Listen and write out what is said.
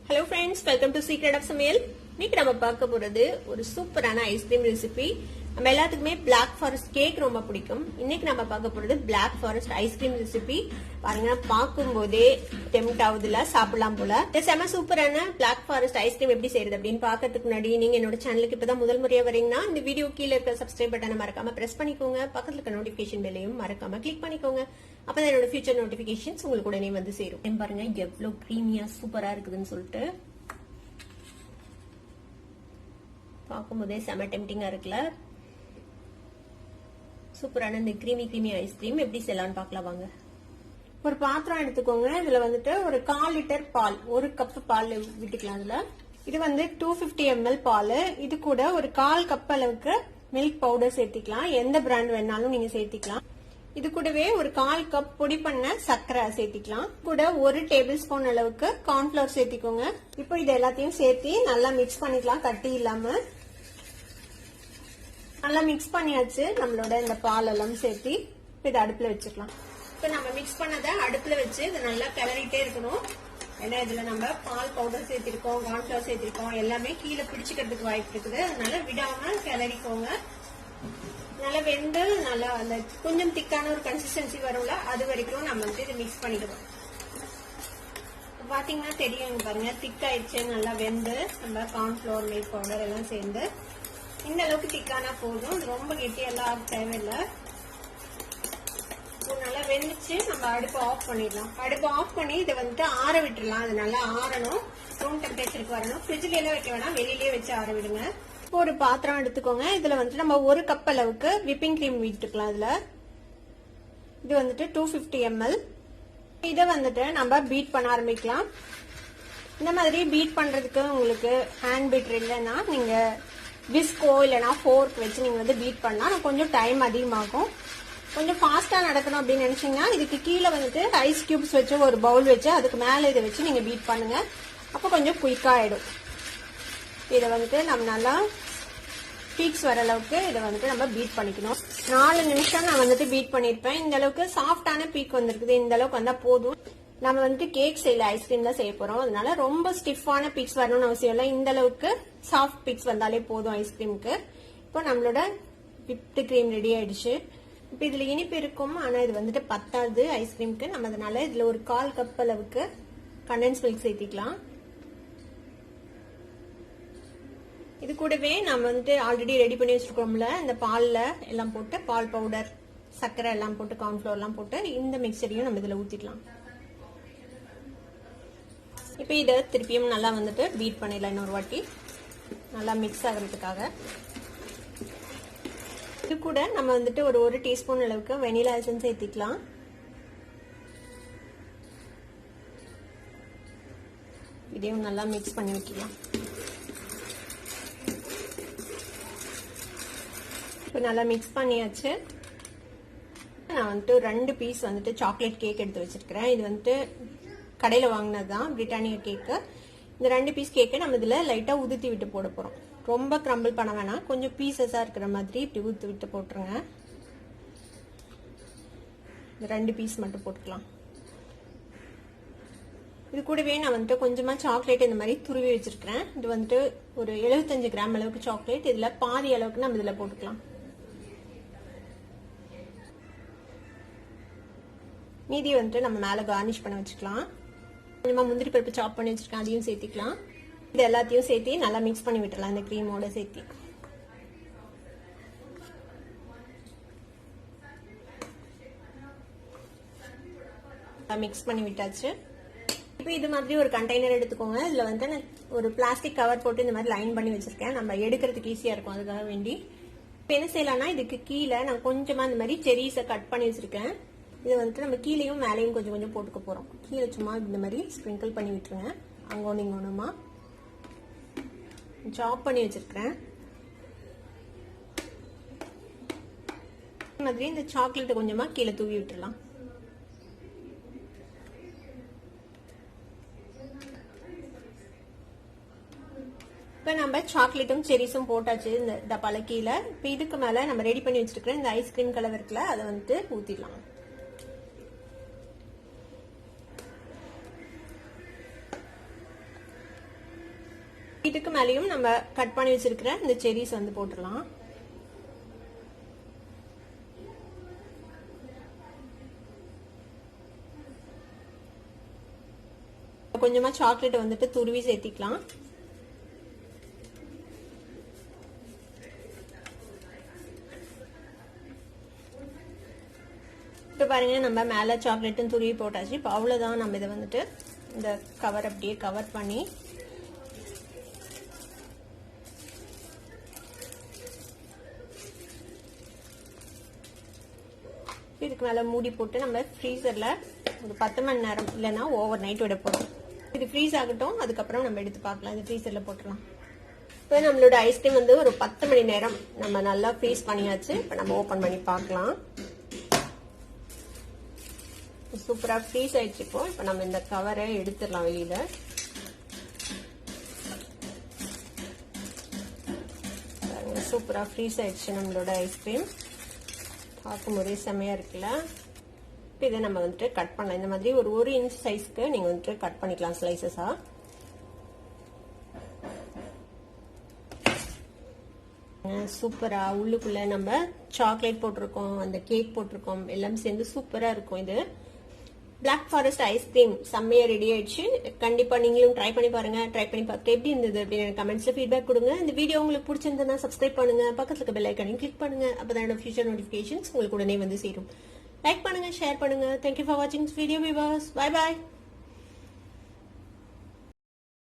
Hello friends, welcome to Secret of Samayal. இன்னைக்கு நம்ம பார்க்க போறது ஒரு சூப்பரான ஐஸ்கிரீம் ரெசிபி. நம்ம எல்லாத்துக்குமே Black Forest கேக் ரொம்ப பிடிக்கும். இன்னைக்கு நம்ம பார்க்க போறது Black Forest ஐஸ்கிரீம் ரெசிபி. பாருங்க, பார்க்கும்போதே டெம்ப்ட் ஆகுதுல, சாப்பிடலாம் போல. இந்த செம சூப்பரான Black Forest ஐஸ்கிரீம் எப்படி செய்யறது அப்படின்னு பார்க்கறதுக்கு முன்னாடி நீங்க என்னோட சேனலுக்கு இப்பதான் முதல் முறையா வரீங்கன்னா இந்த வீடியோ கீழே இருக்க சப்ஸ்கிரைப் பட்டனை மறக்காம பிரஸ் பண்ணிக்கோங்க. பக்கத்துல இருக்க நோட்டிபிகேஷன் பெல்லையும் மறக்காம கிளிக் பண்ணிக்கோங்க. அப்பதான் என்னோட ஃபியூச்சர் நோட்டிபிகேஷன்ஸ் உங்களுக்கு உடனே வந்து சேரும். பாருங்க எவ்வளவு கிரீமியா சூப்பரா இருக்குதுன்னு சொல்லிட்டு பார்க்கும்போதே செம டெம்ப்டிங்கா இருக்குல்ல. சூப்பரான இந்த கிரீமி ஐஸ்கிரீம் எப்படி செய்யலாம்னு பார்க்கலாம் வாங்க. ஒரு பாத்திரம் எடுத்துக்கோங்க. இதுல வந்துட்டு ஒரு 1/4 லிட்டர் பால், 1 கப் பால் விட்டுக்கலாம். இதுல இது வந்து 250 ml பால். இது கூட ஒரு 1/4 கப் அளவுக்கு மில்க் பவுடர் சேர்த்திக்கலாம். எந்த பிராண்ட் வேணாலும் நீங்க சேர்த்திக்கலாம். இது கூடவே ஒரு 1/4 கப் பொடி பண்ண சர்க்கரை சேர்த்திக்கலாம். கூட 1 டேபிள் ஸ்பூன் அளவுக்கு கார்ன்ஃபிளவர் சேர்த்திக்கோங்க. இப்போ இது எல்லாத்தையும் சேர்த்து நல்லா மிக்ஸ் பண்ணிக்கலாம், கட்டி இல்லாம. நல்லா மிக்ஸ் பண்ணியாச்சு. நம்மளோட இந்த பால் எல்லாம் சேர்த்து இதை அடுப்புல வச்சுக்கலாம். இப்போ நம்ம மிக்ஸ் பண்ணதை அடுப்புல வச்சு இதை நல்லா கிளறிட்டே இருக்கணும். ஏன்னா இதுல நம்ம பால் பவுடர் சேர்த்திருக்கோம், கார்ன்ஃபிளவர் சேர்த்திருக்கோம், எல்லாமே கீழே பிடிச்சிக்கிறதுக்கு வாய்ப்பு இருக்குது. அதனால விடாம கிளறிக்கோங்க. நல்லா வெந்து நல்லா அந்த கொஞ்சம் திக்கான ஒரு கன்சிஸ்டன்சி வரும்ல, அது வரைக்கும் நம்ம வந்து இதை மிக்ஸ் பண்ணிடுவோம். பாத்தீங்கன்னா தெரியும் பாருங்க, திக்காயிடுச்சு. நல்லா வெந்து நம்ம கார்ன்ஃபிளவர், மில்க் பவுடர் எல்லாம் சேர்ந்து இந்த அளவுக்கு திக்கானா போதும். ரொம்ப கெட்டியெல்லாம் ஆக தேவையில்லை. நல்லா வெந்துச்சு. நம்ம அடுப்பு ஆஃப் பண்ணிடலாம். அடுப்பு ஆஃப் பண்ணி இதை வந்துட்டு ஆற விட்டுடலாம். அது நல்லா ஆறணும், ரூம் டெம்பரேச்சருக்கு வரணும். ஃப்ரிட்ஜ்ல எல்லாம் வைக்க வேணாம், வெளியிலேயே வச்சு ஆற விடுங்க. ஒரு பாத்திரம் எடுத்துக்கோங்க. இதுல வந்துட்டு நம்ம 1 கப் அளவுக்கு விப்பிங் கிரீம் விட்டுக்கலாம். இதுல இது வந்துட்டு 250 ml. இதை வந்துட்டு நம்ம பீட் பண்ண ஆரம்பிக்கலாம். இந்த மாதிரி பீட் பண்றதுக்கு உங்களுக்கு ஹேண்ட் பீட்டர் இல்லைன்னா நீங்க விஸ்கோ இல்லைன்னா ஃபோர்க் வச்சு நீங்க வந்து பீட் பண்ணா கொஞ்சம் டைம் அதிகமாகும். கொஞ்சம் ஃபாஸ்டா நடக்கணும் அப்படின்னு நினைச்சீங்கன்னா இதுக்கு கீழே வந்துட்டு ஐஸ் கியூப்ஸ் வச்சு ஒரு பவுல் வச்சு அதுக்கு மேல இதை வச்சு நீங்க பீட் பண்ணுங்க. அப்போ கொஞ்சம் குயிக்கா ஆயிடும். இதை வந்துட்டு நம்ம நல்லா பீக்ஸ் வர அளவுக்கு இதை வந்துட்டு நம்ம பீட் பண்ணிக்கணும். 4 நிமிஷம் நான் வந்துட்டு பீட் பண்ணிருப்பேன். இந்த அளவுக்கு சாஃப்டான பீக் வந்திருக்குது. இந்த அளவுக்கு வந்தா போதும். நம்ம வந்துட்டு கேக் செய்யல, ஐஸ்கிரீம் தான் செய்ய போறோம். அதனால ரொம்ப ஸ்டிஃபான பீக்ஸ் வரணும்னு அவசியம் இல்லை. இந்த அளவுக்கு சாஃப்ட் பீக்ஸ் வந்தாலே போதும் ஐஸ்கிரீமுக்கு. இப்போ நம்மளோட விப்டு கிரீம் ரெடி ஆயிடுச்சு. இப்போ இதுல இனிப்பு இருக்கும், ஆனா இது வந்துட்டு பத்தாது ஐஸ்கிரீமுக்கு. நம்ம அதனால இதுல ஒரு 1/4 கப் அளவுக்கு கண்டென்ஸ் மில்க் சேர்த்திக்கலாம். இது கூடவே நம்ம வந்துட்டு ஆல்ரெடி ரெடி பண்ணி வச்சிருக்கோம்ல, இந்த பால்ல எல்லாம் போட்டு, பால் பவுடர், சர்க்கரை எல்லாம் போட்டு, கார்ன்ஃபிளவர் எல்லாம் போட்டு இந்த மிக்சரையும் நம்ம இதுல ஊத்திக்கலாம். இப்போ இதை திருப்பியும் நல்லா வந்துட்டு பீட் பண்ணிடலாம் இன்னொரு வாட்டி, நல்லா மிக்ஸ் ஆகிறதுக்காக. இது கூட நம்ம வந்துட்டு ஒரு 1 டீஸ்பூன் அளவுக்கு வெனிலா எசன்ஸ் சேர்த்திக்கலாம். இதையும் நல்லா மிக்ஸ் பண்ணி வைக்கலாம். இப்போ நல்லா மிக்ஸ் பண்ணியாச்சு. நான் வந்துட்டு 2 பீஸ் வந்துட்டு சாக்லேட் கேக் எடுத்து வச்சிருக்கிறேன். இது வந்துட்டு கடையில் வாங்கினது தான், பிரிட்டானியா கேக்கு. இந்த 2 பீஸ் கேக்கை நம்ம இதில் லைட்டாக உதுத்தி விட்டு போட போகிறோம். ரொம்ப கிரம்பிள் பண்ண வேணாம், கொஞ்சம் பீசஸாக இருக்கிற மாதிரி இப்படி ஊற்றி விட்டு போட்டுருங்க. இந்த 2 பீஸ் மட்டும் போட்டுக்கலாம். இது கூடவே நான் வந்துட்டு கொஞ்சமாக சாக்லேட் இந்த மாதிரி துருவி வச்சிருக்கிறேன். இது வந்துட்டு ஒரு 75 கிராம் அளவுக்கு சாக்லேட். இதில் பாதி அளவுக்கு நம்ம இதில் போட்டுக்கலாம். மீதி வந்துட்டு நம்ம மேலே கார்னிஷ் பண்ண வச்சுக்கலாம். கொஞ்சமாக முந்திரி பருப்பு சாப் பண்ணி வச்சிருக்கேன், அதையும் சேர்த்திக்கலாம். இது எல்லாத்தையும் சேர்த்து நல்லா மிக்ஸ் பண்ணி விட்டுலாம் இந்த கிரீமோட சேர்த்து. மிக்ஸ் பண்ணி விட்டாச்சு. இப்போ இது மாதிரி ஒரு கண்டெய்னர் எடுத்துக்கோங்க. இதுல வந்து நான் ஒரு பிளாஸ்டிக் கவர் போட்டு இந்த மாதிரி லைன் பண்ணி வச்சிருக்கேன். நம்ம எடுக்கிறதுக்கு ஈஸியா இருக்கும், அதுக்காக வேண்டி. இப்போ என்ன செய்யலாம்னா இதுக்கு கீழே நான் கொஞ்சமா இந்த மாதிரி செரீஸை கட் பண்ணி வச்சிருக்கேன். இது வந்துட்டு நம்ம கீழேயும் மேலேயும் கொஞ்சம் கொஞ்சம் போட்டுக்க போறோம். கீழே சும்மா இந்த மாதிரி ஸ்ப்ரிங்கிள் பண்ணி விட்டுருங்க. அங்க ஒன்று இங்க ஒண்ணுமா சாப் பண்ணி வச்சிருக்கேன். இந்த மாதிரி இந்த சாக்லேட் கொஞ்சமா கீழே தூவி விட்டுடலாம். இப்போ நம்ம சாக்லேட்டும் செரிஸும் போட்டாச்சு இந்த டப்பால கீழே. இப்போ இதுக்கு மேல நம்ம ரெடி பண்ணி வச்சிருக்கிற இந்த ஐஸ்கிரீம் கலர் இருக்குல்ல, அதை வந்துட்டு ஊத்திடலாம். இதுக்கு மேலேயும் நம்ம கட் பண்ணி வச்சிருக்கிற இந்த செரிஸ் வந்து போட்டுடலாம். கொஞ்சமா சாக்லேட் வந்துட்டு துருவி சேர்த்திக்கலாம். இப்போ பாருங்க நம்ம மேலே சாக்லேட்டும் துருவி போட்டாச்சு. இப்போ அவ்வளோதான். நம்ம இதை வந்துட்டு இந்த கவர் அப்படியே கவர் பண்ணி இதுக்கு மேலே மூடி போட்டு நம்ம ஃப்ரீசரில் ஒரு 10 மணி நேரம் இல்லைன்னா ஓவர் நைட் விட போகிறோம். இது ஃப்ரீஸ் ஆகட்டும், அதுக்கப்புறம் நம்ம எடுத்து பார்க்கலாம். இது ஃப்ரீசரில் போட்டுடலாம். இப்போ நம்மளோட ஐஸ்கிரீம் வந்து ஒரு 10 மணி நேரம் நம்ம நல்லா ஃப்ரீஸ் பண்ணியாச்சு. இப்போ நம்ம ஓப்பன் பண்ணி பார்க்கலாம். சூப்பராக ஃப்ரீஸ் ஆயிடுச்சு. இப்போ நம்ம இந்த கவரை எடுத்துடலாம் வெளியில. சூப்பராக ஃப்ரீஸ் ஆயிடுச்சு நம்மளோட ஐஸ்கிரீம். பார்க்கும் போதே செம்மையா இருக்குல்ல. இப்போ இதை நம்ம வந்துட்டு கட் பண்ணலாம். இந்த மாதிரி ஒரு 1 இன்ச் சைஸ்க்கு நீங்க வந்துட்டு கட் பண்ணிக்கலாம் ஸ்லைசஸா. சூப்பரா உள்ளுக்குள்ள நம்ம சாக்லேட் போட்டிருக்கோம், அந்த கேக் போட்டிருக்கோம், எல்லாம் சேர்ந்து சூப்பரா இருக்கும். இது பிளாக் ஃபாரஸ்ட் ஐஸ்கிரீம் செம்மையா ரெடி ஆயிடுச்சு. கண்டிப்பா நீங்களும் ட்ரை பண்ணி பாருங்க. ட்ரை பண்ணி பார்த்து எப்படி இருந்தது அப்படின்னு கமெண்ட்ஸ்ல ஃபீட்பேக் கொடுங்க. இந்த வீடியோ உங்களுக்கு பிடிச்சிருந்தா சப்ஸ்கிரைப் பண்ணுங்க, பக்கத்துல இருக்க பெல் ஐகானையும் கிளிக் பண்ணுங்க. அப்பதான் ஃபியூச்சர் நோட்டிபிகேஷன்ஸ் உங்களுக்கு உடனே வந்து சேரும். லைக் பண்ணுங்க, ஷேர் பண்ணுங்க. தேங்க்யூ ஃபார் வாட்சிங் வீடியோ வியூவர்ஸ். Bye bye.